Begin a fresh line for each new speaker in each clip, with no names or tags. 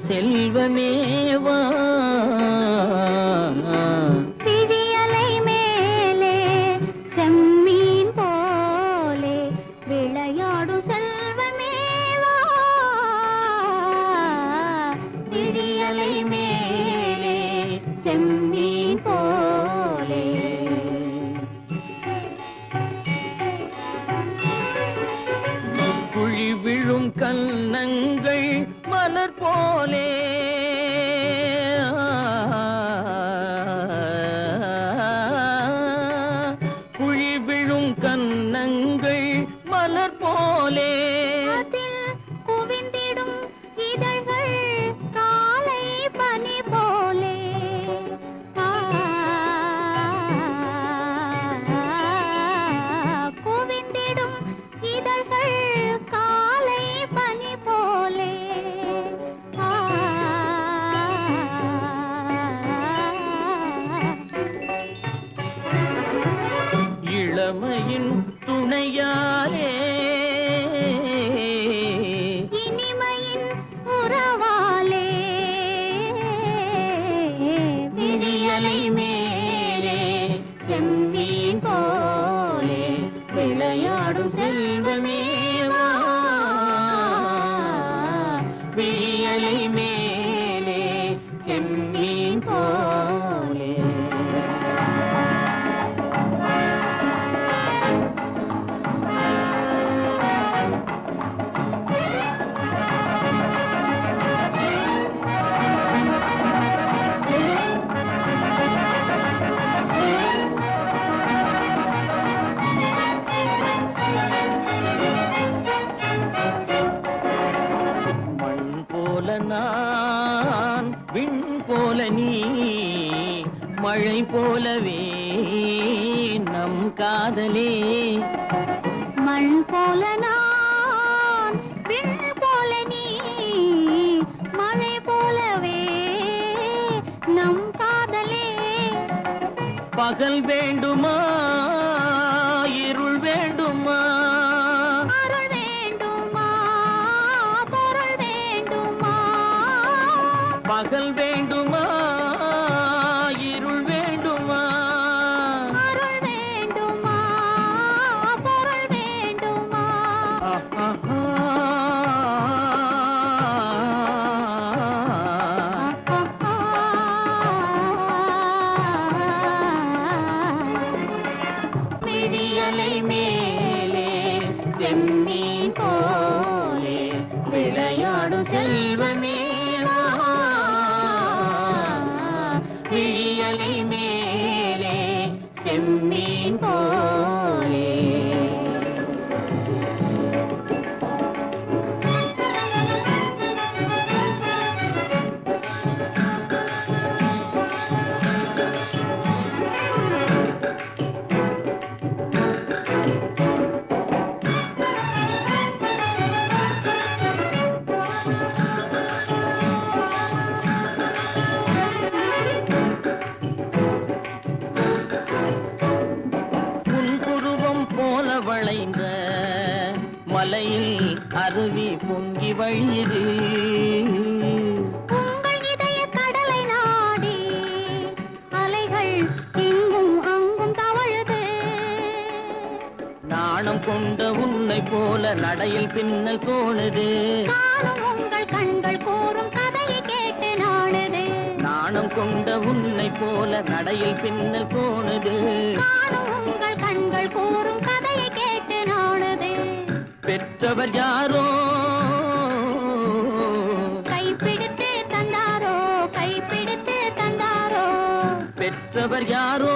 செல்வமேவா
விழியலை மேலே செம்மீன் போலே விளையாடும் செல்வமேவா விழியலை மேலே செம்மீன் போலே
குழி விழும் கன்னங்கள் மலர் போலே குழி விழும் கன்னங்கள் மலர் போலே
குவிந்திடும் இதழ்கள் காலை பனி போலே குவிந்திடும் இதழ்கள் காலை பனி போலே
இளமையின் துணையாலே
இனிமையின் உறவாலே விழியலை மேலே செம்மீன் போலே விளையாடும் செல்வமேவா விழியலை மேலே செம்மீன் போலே நான் விண் போல நீ மழை போலவே நம் காதலே மண் போல நான் விண் போல நீ மழை போலவே நம் காதலே
பகல் வேண்டுமா இருள் வேண்டுமா
அருள் வேண்டுமா பொருள் வேண்டுமா
பகல் வேண்டுமா இருள் வேண்டுமா
அருள் வேண்டுமா பொருள் வேண்டுமா விழியலை மேலே செம்மீன் போலே விளையாடும் செல்வமேவா விழியலை மேலே செம்மீன் போலே
வளைந்த மலையில் அருவி பொங்கி வழியுது
உங்கள் இதய கடலை நாடி அலைகள் இங்கும் அங்கும் தவழுது
நாணம் கொண்ட உன்னை போல நடையில் பின்னல் தோணுது
காணும் உங்கள் கண்கள் கூறும் கதையை கேட்டு நாடுது
நாணம் கொண்ட உன்னை போல நடையில் பின்னல் தோணுது
காணும் உங்கள் கண்கள் கூறும் கதையை கேட்டு நாடுது
பெற்றவர் யாரோ
கைப்பிடித்து தந்தாரோ கைப்பிடித்து தந்தாரோ
பெற்றவர் யாரோ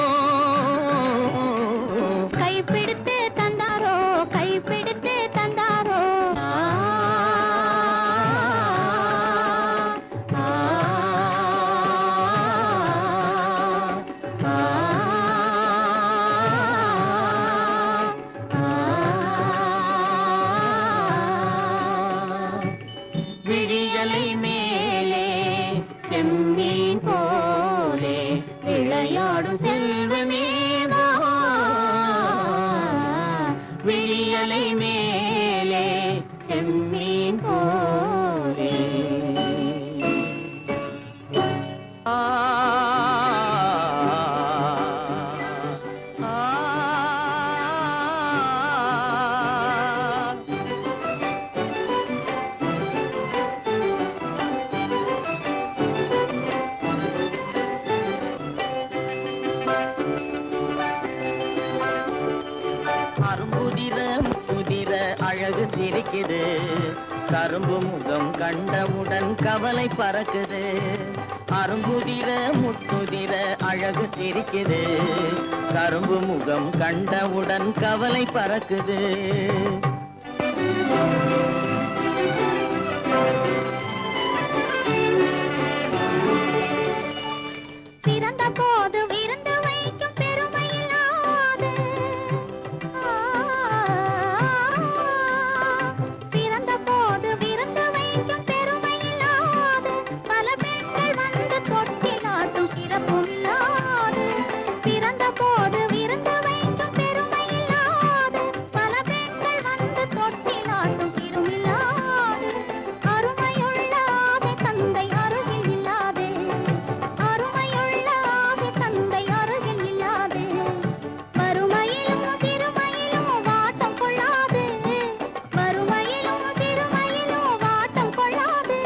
கைப்பிடித்து தந்தாரோ கைப்பிடித்து தந்தாரோ
விழியலை மேலே செம்மீன் போலே விளையாடும் செல்வமே கரும்பு முகம் கண்டவுடன் கவலை பறக்குது. அரும்புதிர முத்துதிர அழகு சிரிக்குது. கரும்பு முகம் கண்டவுடன் கவலை பறக்குது.
பிறந்த போது விருந்து வைக்கும் பெருமை இல்லாது, பிறந்த போது விருந்து வைக்கும் பெருமை இல்லாது, பல பெண்கள் வந்து தொட்டி நாட்டும் சிறப்பும் இல்லாது. பிறந்த போது விருந்து வைக்கும் பெருமை இல்லாது, பல பெண்கள் வந்து தொட்டி நாட்டும் சிறும் இல்லாது. அருமையுள்ள ஆவி தந்தை அருகில் இல்லாது, அருமையுள்ள ஆவி தந்தை அருகில் இல்லாது. வறுமையிலும் சிறுமையிலும் வாட்டம் கொள்ளாது, வறுமையிலும் சிறுமையிலும் வாட்டம் கொள்ளாது.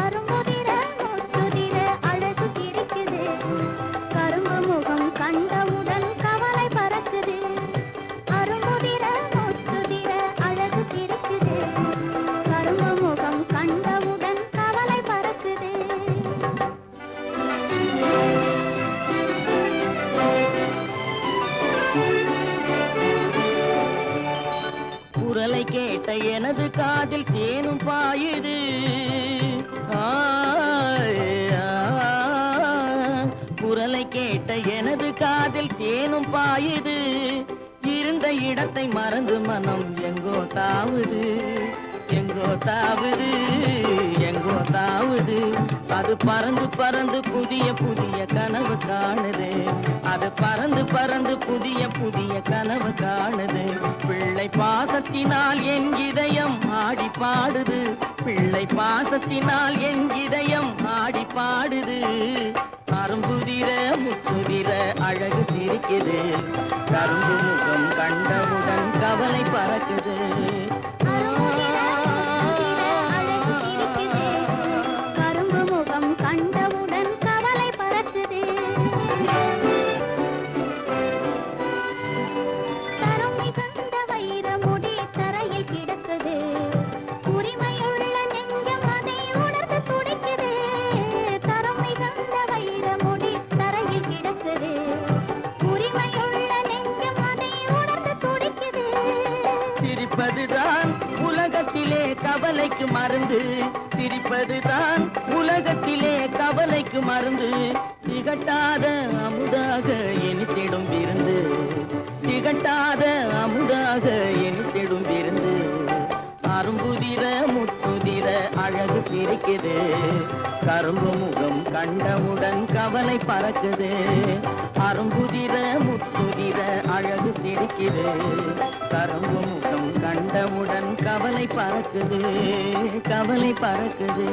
அரும்புதிர முத்துதிர அழகு சிரிக்குது. கரும்பு முகம் கண்டவுடன் கவலை பறக்குது. அரும்புதிர முத்துதிர அழகு சிரிக்குது. கரும்பு முகம் கண்டவுடன் கவலை பறக்குது.
குரலை கேட்ட எனது காதில் தேனும் பாயுது. குரலை கேட்ட எனது காதில் தேனும் பாயுது. இருந்த இடத்தை மறந்து மனம் எங்கோ தாவுது, எங்கோ தாவுது, எங்கோ தாவுது. அது பறந்து பறந்து புதிய புதிய கனவு காணுது. அது பறந்து பறந்து புதிய புதிய கனவு காணுது. பிள்ளை பாசத்தினால் என் இதயம் ஆடி பாடுது. பிள்ளை பாசத்தினால் என் இதயம் ஆடி பாடுது. அரும்புதிர முத்துதிர அழகு சிரிக்குது. கரும்பு முகம் கண்டவுடன் கவலை பறக்குது.
கரும்பு முகம் கண்டவுடன் கவலை பறக்குது. தரம் மிகுந்த வைரமுடி தரையில் கிடக்குது. உரிமையுள்ள நெஞ்சம் அதை உணர்ந்து துடிக்குது. தரம் மிகுந்த வைரமுடி தரையில் கிடக்குது. உரிமையுள்ள நெஞ்சம் அதை உணர்ந்து துடிக்குது.
சிரிப்பதுதான் உலகத்திலே கவலைக்கு மருந்து. சிரிப்பதுதான் உலகத்திலே கவலைக்கு மருந்து. திகட்டாத அமுதாக இனித்திடும் விருந்து. திகட்டாத அமுதாக இனித்திடும் விருந்து. அரும்புதிர முத்துதிர அழகு சிரிக்குது. கரும்பு முகம் கண்டவுடன் கவலை பறக்குது. அரும்புதிர முத்துதிர அழகு சிரிக்குது. கரும்பு முகம் கண்டவுடன் கவலை பறக்குது, கவலை பறக்குது.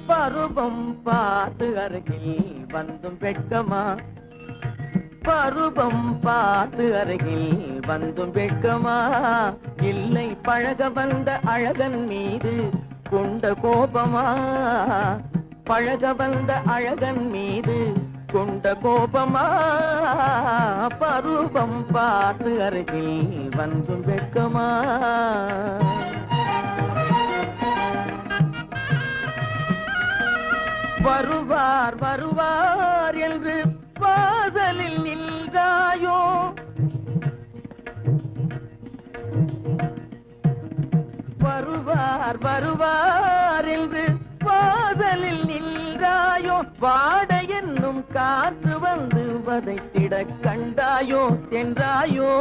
பருவம் பார்த்து அருகில் வந்தும் வெட்கமா, பருவம் பார்த்து அருகில் வந்தும் வெட்கமா, இல்லை பழக வந்த அழகன் மீது கொண்ட கோபமா, பழக வந்த அழகன் மீது கொண்ட கோபமா, பருவம் பார்த்து அருகில் வந்தும் வெட்கமா. வருவார் வருவார் என்று வாசலில் நின்றாயோ, வருவார் வருவார் என்று வாசலில் நின்றாயோ, வாட என்னும் காற்று வந்து வதைத்திட கண்டாயோ சென்றாயோ,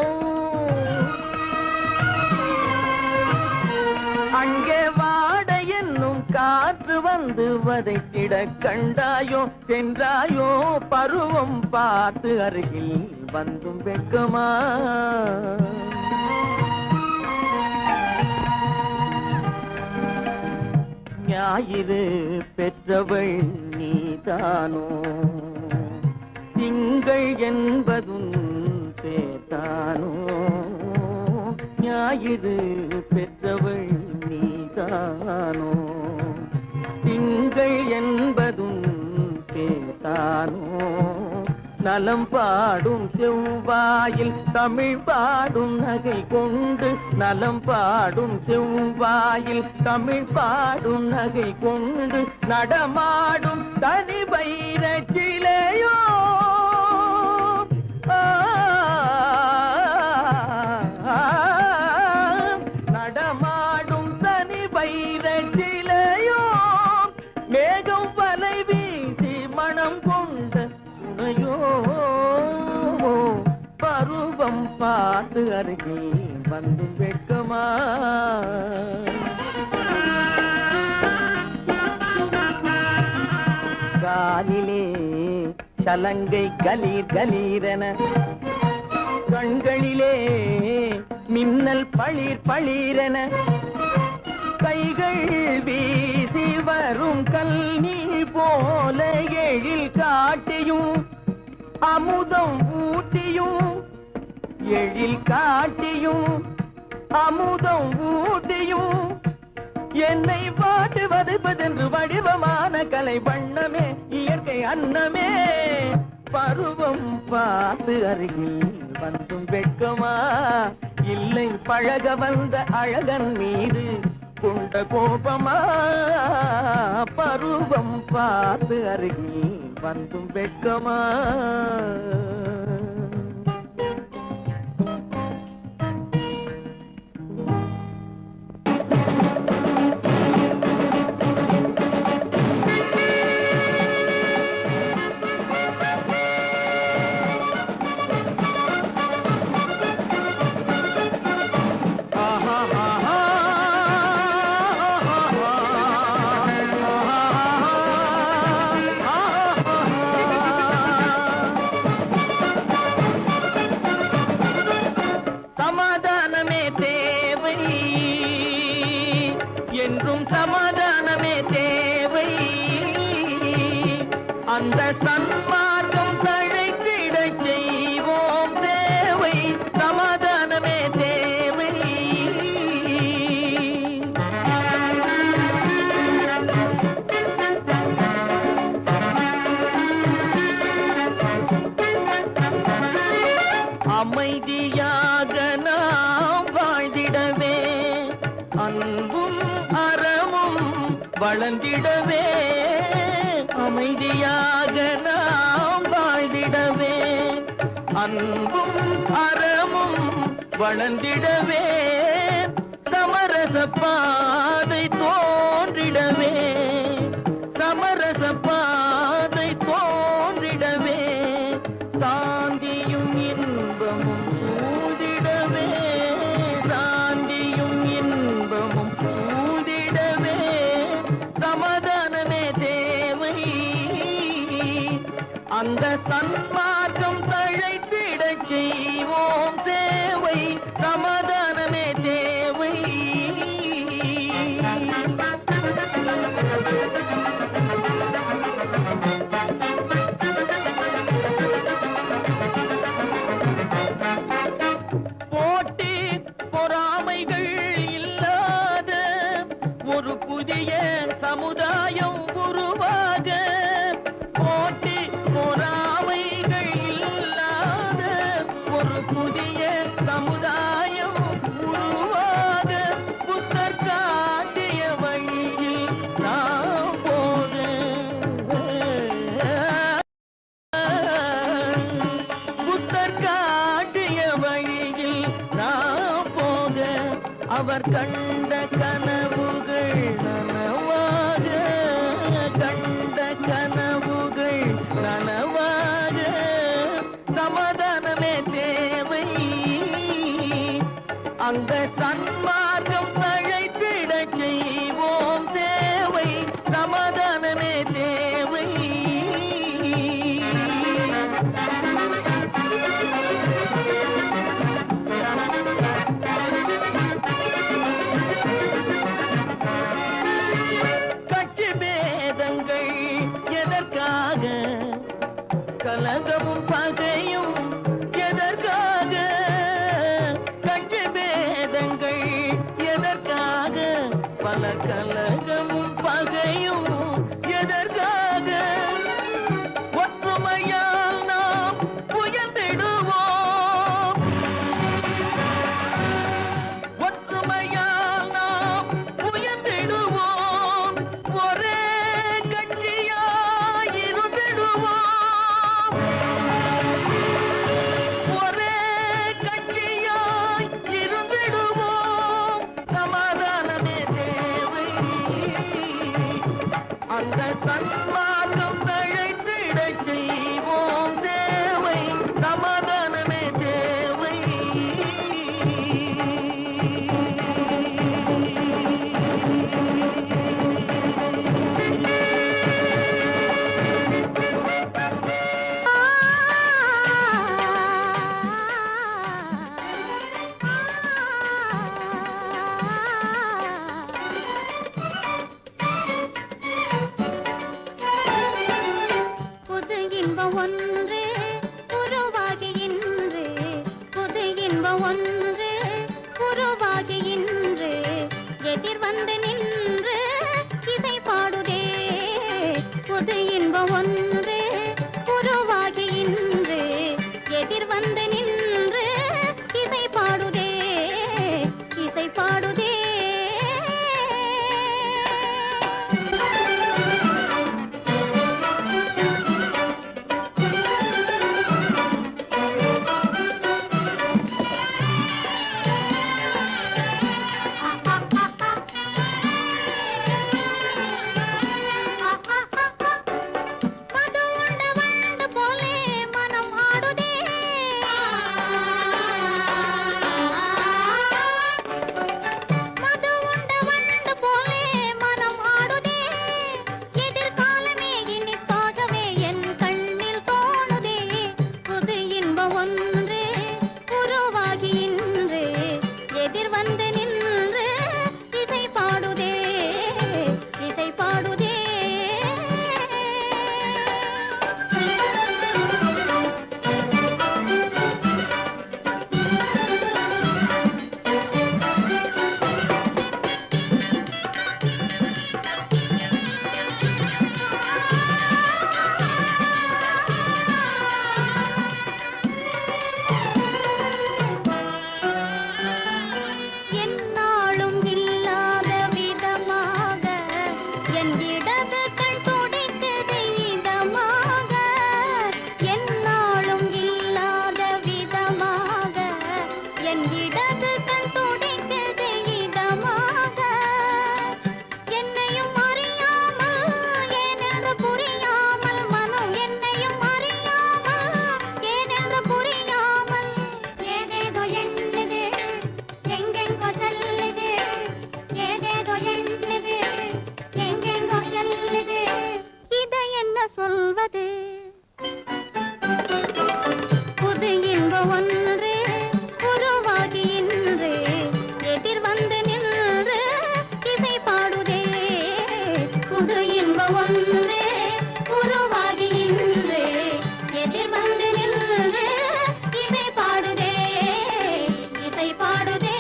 அங்கே வாட என்னும் காற்று என்று வந்து வதைத்திட கண்டாயோ சென்றாயோ பருவம் பார்த்து அருகில் வந்தும் வெட்கமா ஞாயிறு பெற்றவள் நீதானோ திங்கள் என்பதும் பேத்தானோ ஞாயிறு பெற்றவள் நீதானோ திங்கள் என்பதும் பேத்தானோ நலம் பாடும் செவ்வாயில் தமிழ் பாடும் நகை கொண்டு நலம் பாடும் செவ்வாயில் தமிழ் பாடும் நகை கொண்டு நடமாடும் தனி வைர சிலையோ நடமாடும் தனி வைர சிலையோ மேகம் வலை வீசி மனம் கொண்ட துணையோ பருவம் பார்த்து அருகில் வந்து வெட்கமா காலிலே சலங்கை கலீர் கலீரென கண்களிலே மின்னல் பளிர் பளிரென கைகள் வீசி வரும் கல்நீர் போல எழில் காட்டியும் அமுதம் ஊட்டியும் எழில் காட்டியும் அமுதம் ஊட்டியும் என்னை பாட்டு வதைப்பதென்று வடிவமான கலை வண்ணமே இயற்கை அன்னமே பருவம் பார்த்து அருகில் வந்தும் வெட்கமா இல்லை பழக வந்த அழகன் மீது கொண்ட கோபமா பருவம் பார்த்து அருகில் வந்தும் வெட்கமா சமாதானமே தேவை என்றும் சமாதானமே தேவை அந்த சன்மார்க்கம் தழைத்திடச் செய்வோம் தேவை சமாதானமே தேவை அமைதியாக நாம் வாழ்ந்திடவே அன்பும் அறமும் வளர்ந்திடவே அமைதியாக நாம் வாழ்ந்திடவே அன்பும் அறமும் வளர்ந்திடவே சமரச பாதை தோன்றிடவே சமரச பாதை தோன்றிடவே சாந்தியும் இன்பமும் சூழ்ந்திடவே சாந்தியும் இன்பமும் சூழ்ந்திடவே சமாதானமே தேவை அந்த சன்மார்க்கம் தழைத்திடச் செய்வோம் சேவை சமாதானமே தேவை போட்டி பொறாமைகள் இல்லாத ஒரு புதிய சமுதாயம் உருவாக போட்டி பொறாமைகள் இல்லாத ஒரு புதிய சமுதாயம் உருவாக புத்தர் காட்டிய வழியில் நாம் போக புத்தர் காட்டிய வழியில் நாம் போக அவர் கண்ட கனவுகள் நனவாக கண்ட கனவுகள் நனவாக சமாதானமே தேவை அந்த சன்மார்க்கம் தழைத்திடச் செய்வோம் சேவை எதற்காக கலகமும் பகையும் எதற்காக கட்சி பேதங்கள் எதற்காக பல கலகமும் பகையும் எதற்காக ஒற்றுமையால் நாம் உயர்ந்திடுவோம் ஒற்றுமையால் நாம் உயர்ந்திடுவோம் ஒரே கட்சியாய் இருந்திடுவோம் ஒரே கட்சியாய் இருந்திடுவோம் சமாதானமே தேவை அந்த சன்மார்க்கம் தழைத்திடச் செய்வோம் தேவை சமாதானமே தேவை
புது இன்பம் ஒன்று உருவாகி இன்று புது இன்பம் ஒன்று உருவாகி இன்று எதிர் வந்து நின்று இசை பாடுதே புது இன்பம் ஒன்று உருவாகி இன்று எதிர் வந்து நின்று இசை பாடுதே இசை பாடுதே மது உண்ட வண்டு போலே மனம் ஆடுதே மது உண்ட வண்டு போலே மனம் ஆடுதே எதிர்காலமே இனிப்பாகவே என் கண்ணில் தோணுதே புது இன்பம் ஒன்று உருவாகி இன்று எதிர் வந்து நின்று இசை பாடுதே இசை பாடுதே என்னாலும் இல்லாத விதமாக என் இடது கண் துடிக்குது இதமாக என்னாலும் இல்லாத விதமாக என் இடது கண் துடிக்குது இதமாக என்னையும் அறியாமல் ஏனென்று புரியாமல் மனம் என்னையும் அறியாமல் ஏனென்று புரியாமல் ஏதேதோ எண்ணுது எங்கெங்கோ செல்லுது ஏதேதோ எண்ணுது எங்கெங்கோ செல்லுது இதை என்ன சொல்வது புது இன்பம் ஒன்று உருவாகி இன்று எதிர் வந்து நின்று இசை பாடுதே புது இன்பம் ஒன்று உருவாகி இன்று எதிர் வந்து நின்று இசை பாடுதே இசை பாடுதே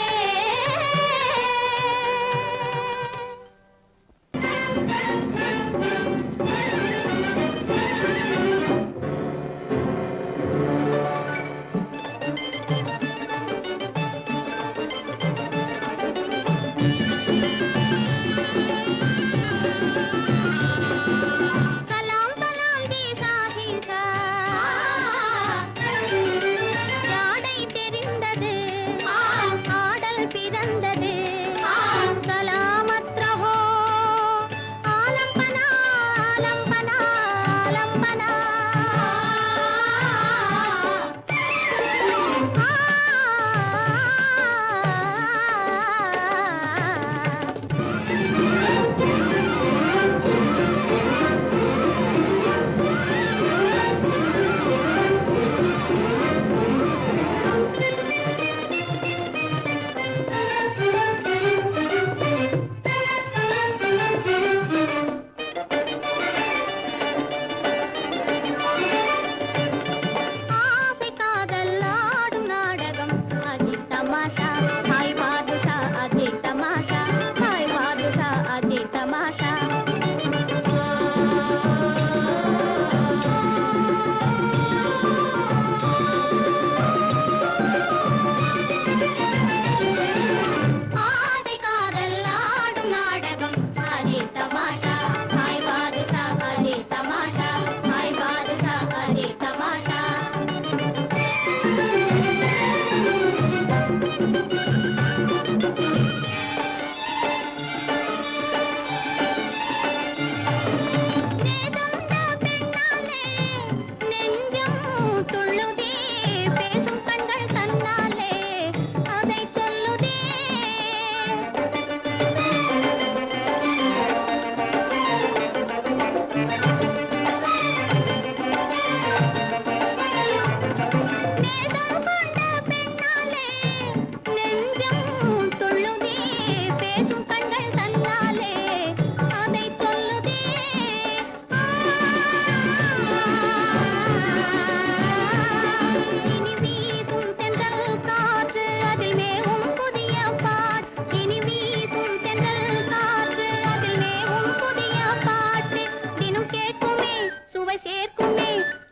இருக்குமே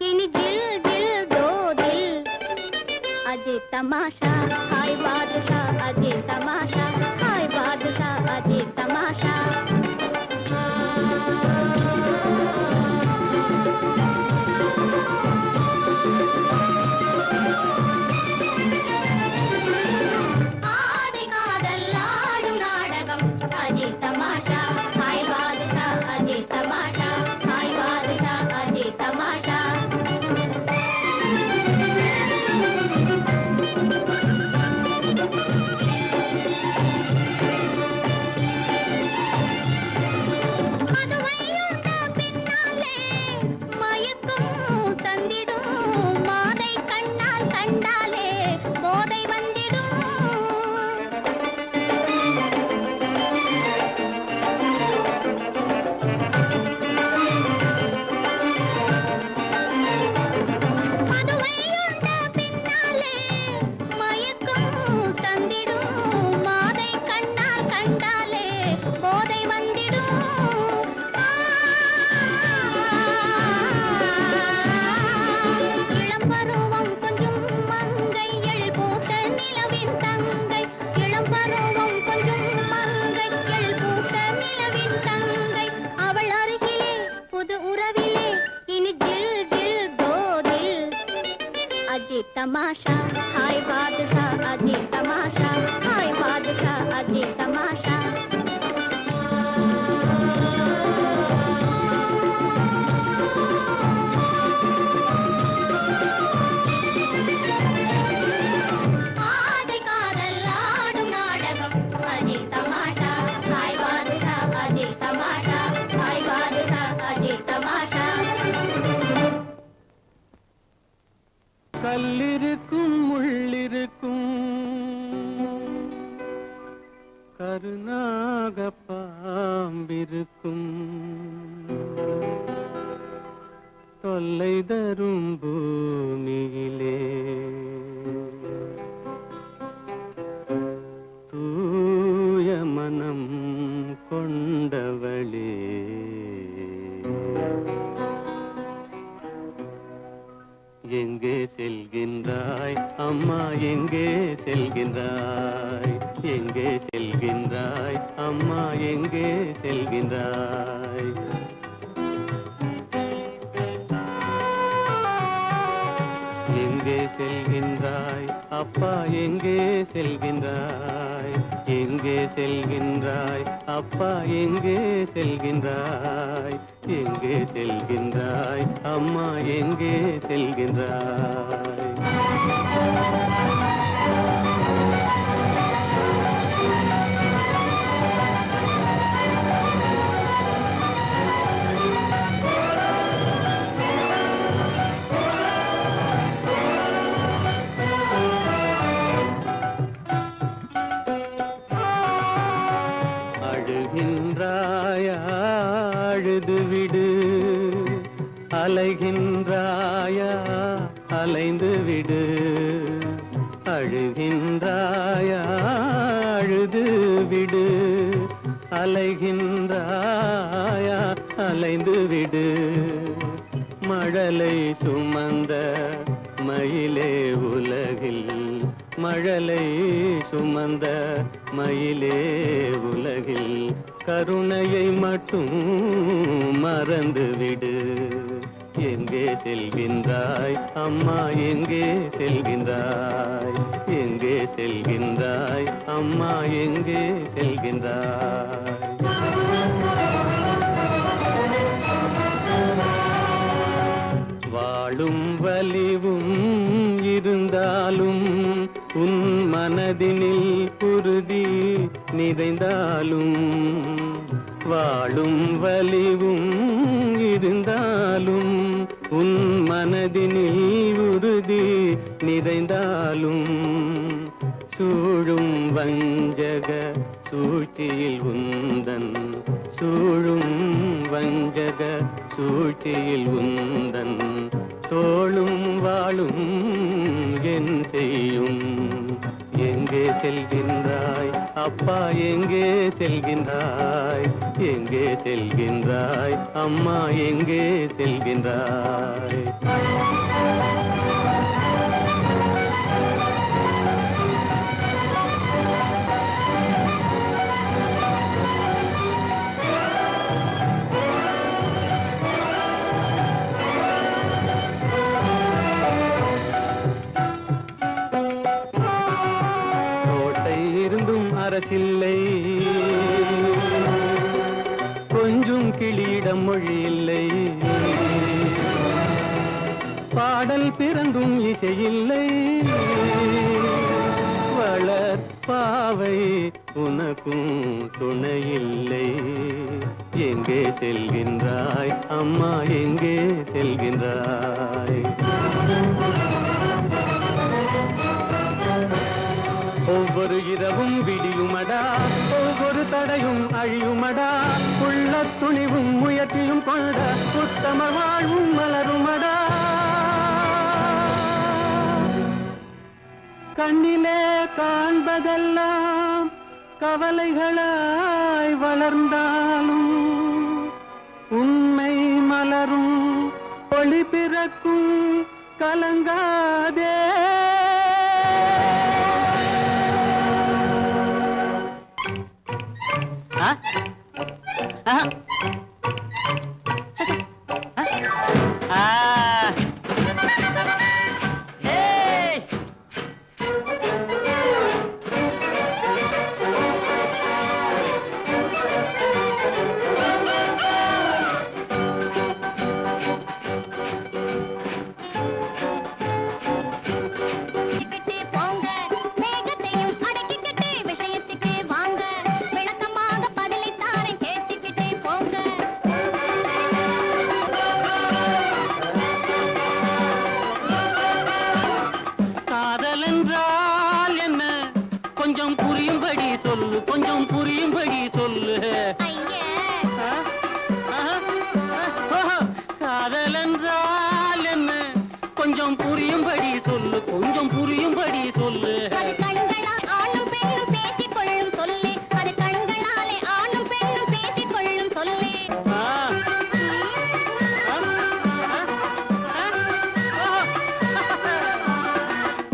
இனி ஜில் ஜில் தோ தில் अजी तमाशा हाय बादशाह अजी तमाशा हाय बादशाह अजी तमाशा आदि कादल आडु नाटकम अजी तमाशा हाय बादशाह अजी तमाशा हाय बादशाह अजी तमाशा अजी तमाशा हाय बादशाह अजी तमाशा हाय बादशाह अजी तमाशा आदि कादल आडु नाटकम अजी तमाशा हाय बादशाह अजी तमाशा हाय बादशाह अजी तमाशा
கல்லிருக்கும் முள்ளிருக்கும் கருநாக பாம்பிருக்கும் தொல்லை தரும் பூமியிலே தூய மனம் கொண்டவளே எங்கே செல்கின்றாய் அம்மா எங்கே செல்கின்றாய் எங்கே செல்கின்றாய் அம்மா எங்கே செல்கின்றாய் எங்கே செல்கின்றாய் அப்பா எங்கே செல்கின்றாய் எங்கே செல்கின்றாய் அப்பா எங்கே செல்கின்றாய் எங்கே செல்கின்றாய் அம்மா எங்கே செல்கின்றாய் அழுகின்றாயா அழுது விடு அலைகின்றாயா அலைந்து விடு அழுகின்றாயா அழுது விடு அலைகின்றாயா அலைந்து விடு மழலை சுமந்த மயிலே உலகில் மழலை சுமந்த மயிலே உலகில் கருணையை மட்டும் மறந்துவிடு எங்கே செல்கின்றாய் அம்மா எங்கே செல்கின்றாய் எங்கே செல்கின்றாய் அம்மா எங்கே செல்கின்றாய் வாழும் வலிவும் இருந்தாலும் உன் மனதினில் உறுதி நிறைந்தாலும் வாழும் வலிவும் இருந்தாலும் உன் மனதினில் உறுதி நிறைந்தாலும் சூழும் வஞ்சக சூழ்ச்சியில் உந்தன் சூழும் வஞ்சக சூழ்ச்சியில் உந்தன் தோளும் வாழும் என் செய்யும் எங்கே செல்கின்றாய்
அப்பா எங்கே செல்கின்றாய் எங்கே செல்கின்றாய் அம்மா எங்கே செல்கின்றாய் அரசில்லை கொஞ்சம் கிளியிடம் மொழி இல்லை பாடல் பிறந்தும் இசையில்லை வளர் பாவை உனக்கும் துணையில்லை எங்கே செல்கின்றாய் அம்மா எங்கே செல்கின்றாய் ஒவ்வொரு இரவும் விடியுமடா ஒவ்வொரு தடையும் அழியுமடா உள்ள துணிவும் முயற்சியும் கொண்ட உத்தம வாழ்வும் மலருமடா கண்ணிலே காண்பதெல்லாம் கவலைகளாய் வளர்ந்தாலும் உண்மை மலரும் ஒளி பிறக்கும் கலங்காதே கொஞ்சம் புரியும்படி சொல்லு கொஞ்சம் புரியும்படி சொல்லு காதல் என்றால் என்ன கொஞ்சம் புரியும்படி சொல்லு கொஞ்சம் புரியும்படி சொல்லு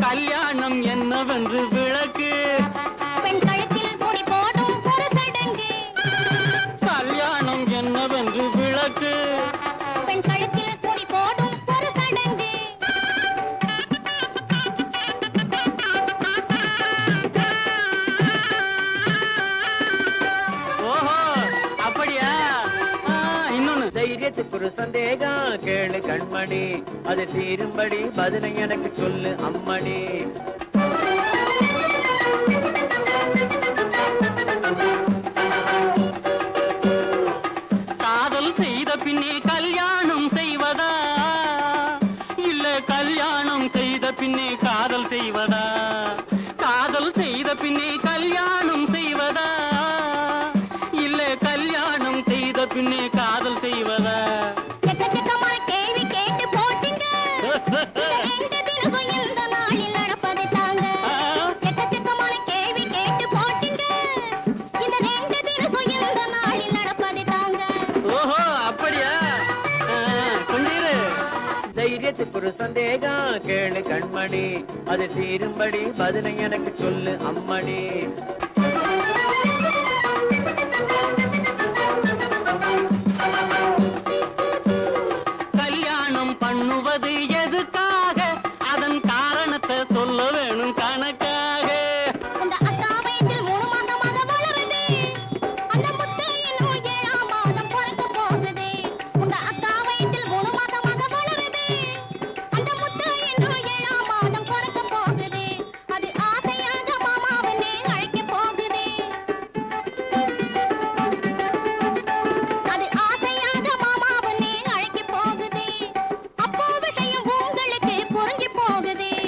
கல்யாணம் என்னவென்று விளக்கு கல்யாணம் என்னவென்று விளக்கு ஓஹோ அப்படியா இன்னொன்னு தைரியத்துக்கு ஒரு சந்தேகம் கேளு கண்மணி அது தீரும்படி பதிலை எனக்கு சொல்லு அம்மணி பின்னே கல்யாணம் செய்வதா இல்ல கல்யாணம் செய்த பின்னே காதல் செய்வதா காதல் செய்த பின்னே கல்யாணம் செய்வதா இல்ல கல்யாணம் செய்த பின்னே காதல் செய்வதா கேள்வி கேட்டு போட்டீங்க தைரியத்துக்கு ஒரு சந்தேகம் கேளு கண்மணி அது தீரும்படி பதிலை எனக்கு சொல்லு அம்மணி கல்யாணம் பண்ணுவது எதுக்கா